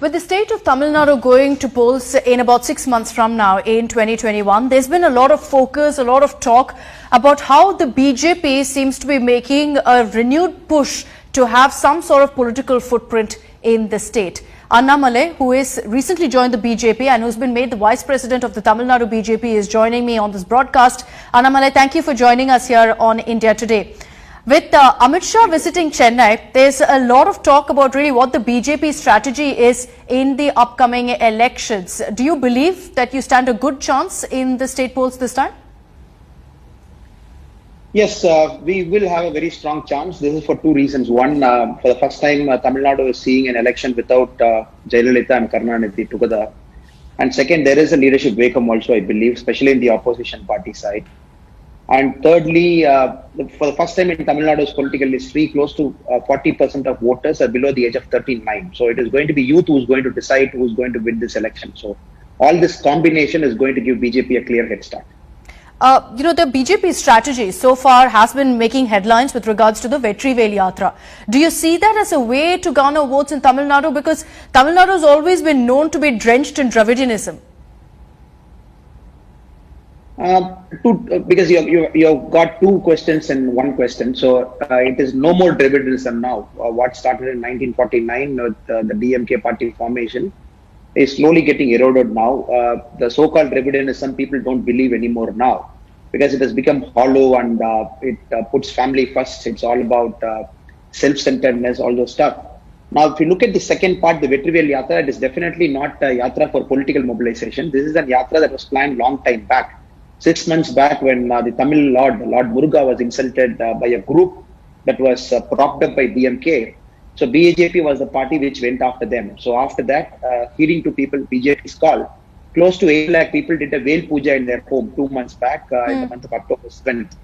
With the state of Tamil Nadu going to polls in about 6 months from now in 2021, there's been a lot of focus, a lot of talk about how the BJP seems to be making a renewed push to have some sort of political footprint in the state. Annamalai, who is recently joined the BJP and who's been made the Vice President of the Tamil Nadu BJP, is joining me on this broadcast. Annamalai, thank you for joining us here on India Today. With Amit Shah visiting Chennai, there's a lot of talk about really what the BJP strategy is in the upcoming elections. Do you believe that you stand a good chance in the state polls this time? Yes, we will have a very strong chance. This is for two reasons. One, for the first time, Tamil Nadu is seeing an election without Jayalalitha and Karunanidhi together. And second, there is a leadership vacuum also, I believe, especially in the opposition party side. And thirdly, for the first time in Tamil Nadu's political history, close to 40% of voters are below the age of 39. So it is going to be youth who is going to decide who is going to win this election. So all this combination is going to give BJP a clear head start. The BJP strategy so far has been making headlines with regards to the Vetrivel Yatra. Do you see that as a way to garner votes in Tamil Nadu? Because Tamil Nadu has always been known to be drenched in Dravidianism. Because you've got two questions in one question. So it is no more Dravidianism now. What started in 1949 with the DMK party formation is slowly getting eroded now. The so-called Dravidianism people don't believe anymore now because it has become hollow and it puts family first. It's all about self-centeredness, all those stuff. Now, if you look at the second part, the Vetrivel Yatra, it is definitely not a Yatra for political mobilization. This is a Yatra that was planned long time back. 6 months back when the Tamil Lord Muruga was insulted by a group that was propped up by DMK. So BJP was the party which went after them. So after that, heeding to people, BJP's call, close to 8 lakh people did a Vel Puja in their home 2 months back in the month of October 7th.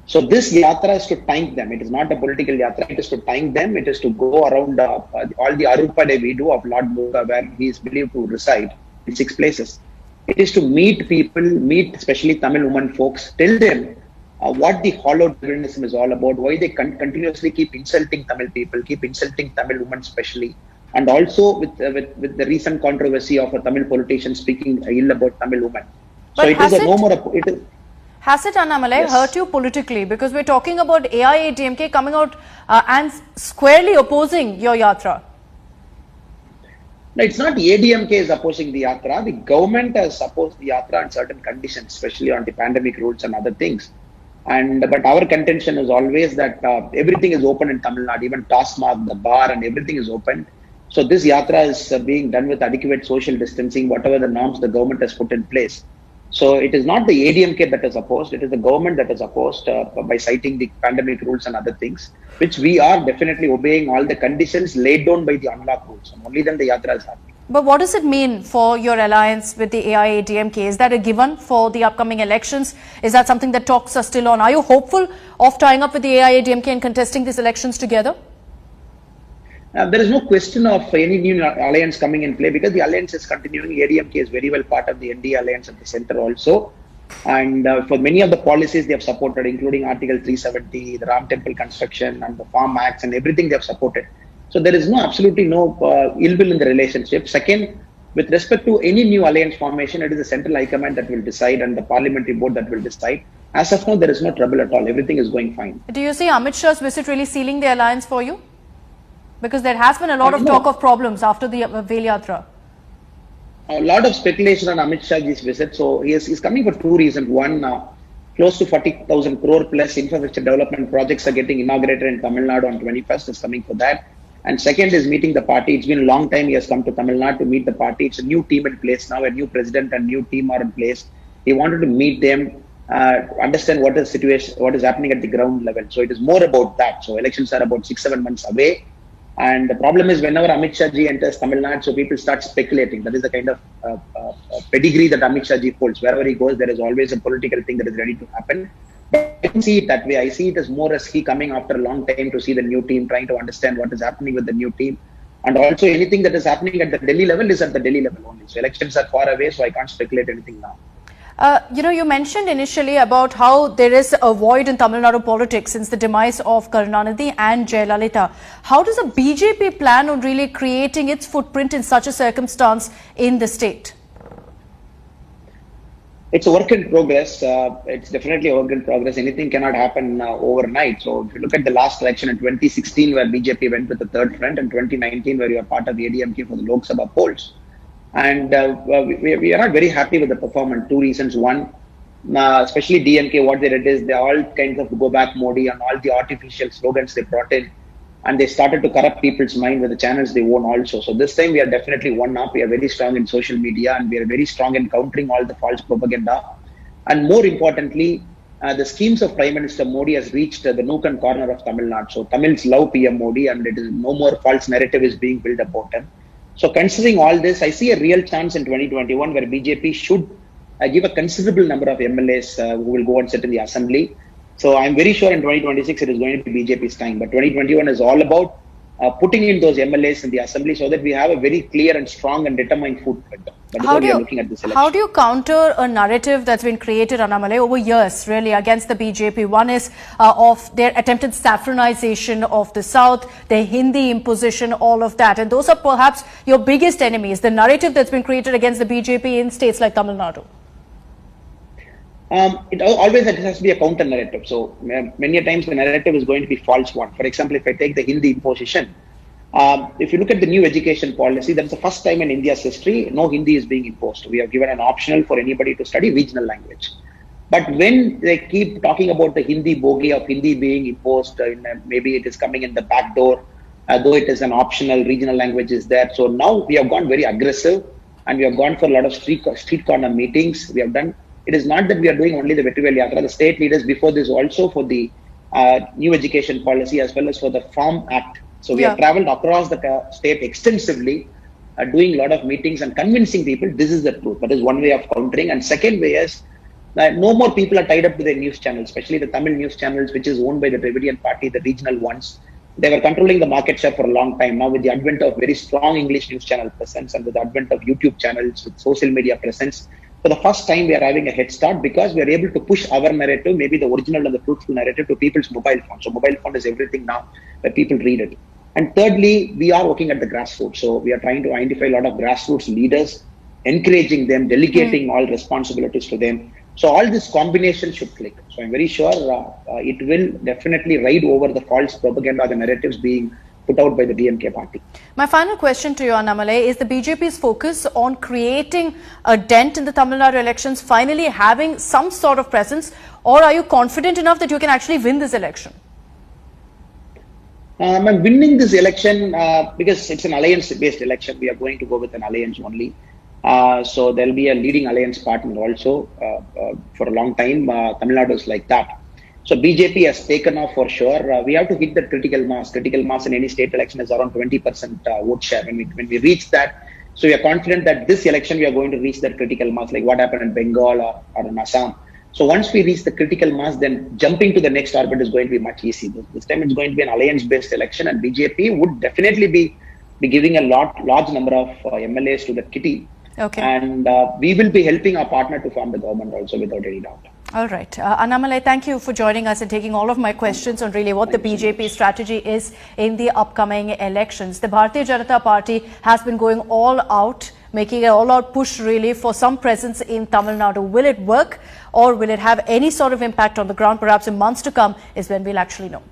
So this Yatra is to thank them. It is not a political Yatra. It is to thank them. It is to go around all the Arupade we do of Lord Muruga where he is believed to reside in 6 places. It is to meet people, meet especially Tamil women folks, tell them what the hollow Dravidianism is all about, why they continuously keep insulting Tamil people, keep insulting Tamil women especially, and also with the recent controversy of a Tamil politician speaking ill about Tamil women. So it is a no more. Has it, Annamalai, hurt you politically? Because we're talking about AIADMK coming out and squarely opposing your Yatra. No, it's not ADMK is opposing the Yatra. The government has opposed the Yatra on certain conditions, especially on the pandemic rules and other things. But our contention is always that everything is open in Tamil Nadu, even Tasmak, the bar and everything is open. So this Yatra is being done with adequate social distancing, whatever the norms the government has put in place. So it is not the ADMK that is opposed, it is the government that is opposed by citing the pandemic rules and other things, which we are definitely obeying all the conditions laid down by the unlock rules. And only then the Yatra is happening. But what does it mean for your alliance with the AIADMK? Is that a given for the upcoming elections? Is that something that talks are still on? Are you hopeful of tying up with the AIADMK and contesting these elections together? There is no question of any new alliance coming in play because the alliance is continuing. ADMK is very well part of the NDA alliance at the center also. And for many of the policies they have supported, including Article 370, the Ram Temple construction and the Farm Acts and everything they have supported. So there is absolutely no ill will in the relationship. Second, with respect to any new alliance formation, it is the central high command that will decide and the parliamentary board that will decide. As of now, there is no trouble at all. Everything is going fine. Do you see Amit Shah's visit really sealing the alliance for you? Because there has been a lot of talk of problems after the Vel Yatra. A lot of speculation on Amit Shah's visit. So he is coming for two reasons. One, close to 40,000 crore plus infrastructure development projects are getting inaugurated in Tamil Nadu on 21st. Is coming for that. And second is meeting the party. It's been a long time he has come to Tamil Nadu to meet the party. It's a new team in place now. A new president and new team are in place. He wanted to meet them, understand what is situation, what is happening at the ground level. So it is more about that. So elections are about 6-7 months away. And the problem is whenever Amit Shah ji enters Tamil Nadu, so people start speculating. That is the kind of pedigree that Amit Shah ji holds. Wherever he goes, there is always a political thing that is ready to happen. But I don't see it that way. I see it as more as he coming after a long time to see the new team, trying to understand what is happening with the new team. And also anything that is happening at the Delhi level is at the Delhi level only. So elections are far away, so I can't speculate anything now. You mentioned initially about how there is a void in Tamil Nadu politics since the demise of Karunanidhi and Jayalalitha. How does the BJP plan on really creating its footprint in such a circumstance in the state? It's a work in progress. It's definitely a work in progress. Anything cannot happen overnight. So if you look at the last election in 2016, where BJP went with the third front, and 2019, where you are part of the ADMK for the Lok Sabha polls. And we are not very happy with the performance. Two reasons. One, especially DMK, what they did is they all kinds of go back Modi and all the artificial slogans they brought in. And they started to corrupt people's mind with the channels they own also. So this time we are definitely one up. We are very strong in social media and we are very strong in countering all the false propaganda. And more importantly, the schemes of Prime Minister Modi has reached the nook and corner of Tamil Nadu. So Tamils love PM Modi and it is no more false narrative is being built about him. So considering all this, I see a real chance in 2021 where BJP should give a considerable number of MLAs who will go and sit in the assembly. So I'm very sure in 2026 it is going to be BJP's time. But 2021 is all about putting in those MLAs in the assembly so that we have a very clear and strong and determined footprint. That is how we are looking at this election. How do you counter a narrative that's been created, Annamalai, over years, really, against the BJP? One is of their attempted saffronization of the South, their Hindi imposition, all of that. And those are perhaps your biggest enemies, the narrative that's been created against the BJP in states like Tamil Nadu. It always has to be a counter narrative. So many a times the narrative is going to be false one. For example, if I take the Hindi imposition, if you look at the new education policy, that's the first time in India's history, no Hindi is being imposed. We have given an optional for anybody to study regional language. But when they keep talking about the Hindi bogey of Hindi being imposed, maybe it is coming in the back door, though it is an optional regional language is there. So now we have gone very aggressive and we have gone for a lot of street corner meetings. We have done. It is not that we are doing only the Vetrivel Yatra. The state leaders before this also for the new education policy as well as for the Farm Act. So we have traveled across the state extensively, doing a lot of meetings and convincing people this is the truth. That is one way of countering. And second way is that no more people are tied up to their news channels, especially the Tamil news channels, which is owned by the Dravidian party, the regional ones. They were controlling the market share for a long time. Now with the advent of very strong English news channel presence and with the advent of YouTube channels with social media presence, for the first time, we are having a head start because we are able to push our narrative, maybe the original and the truthful narrative, to people's mobile phone. So mobile phone is everything now where people read it. And thirdly, we are working at the grassroots. So we are trying to identify a lot of grassroots leaders, encouraging them, delegating all responsibilities to them. So all this combination should click. So I'm very sure it will definitely ride over the false propaganda, the narratives being put out by the DMK party. My final question to you, Annamalai, is the BJP's focus on creating a dent in the Tamil Nadu elections, finally having some sort of presence, or are you confident enough that you can actually win this election? I'm winning this election because it's an alliance-based election. We are going to go with an alliance only. So there will be a leading alliance partner also for a long time. Tamil Nadu is like that. So BJP has taken off for sure. We have to hit that critical mass. Critical mass in any state election is around 20% vote share. When we reach that, so we are confident that this election we are going to reach that critical mass, like what happened in Bengal or in Assam. So once we reach the critical mass, then jumping to the next orbit is going to be much easier. This time it's going to be an alliance-based election, and BJP would definitely be giving a large number of MLAs to the kitty. Okay. And we will be helping our partner to form the government also without any doubt. All right. Annamalai, thank you for joining us and taking all of my questions on really what the BJP strategy is in the upcoming elections. The Bharatiya Janata Party has been going all out, making an all-out push really for some presence in Tamil Nadu. Will it work or will it have any sort of impact on the ground? Perhaps in months to come is when we'll actually know.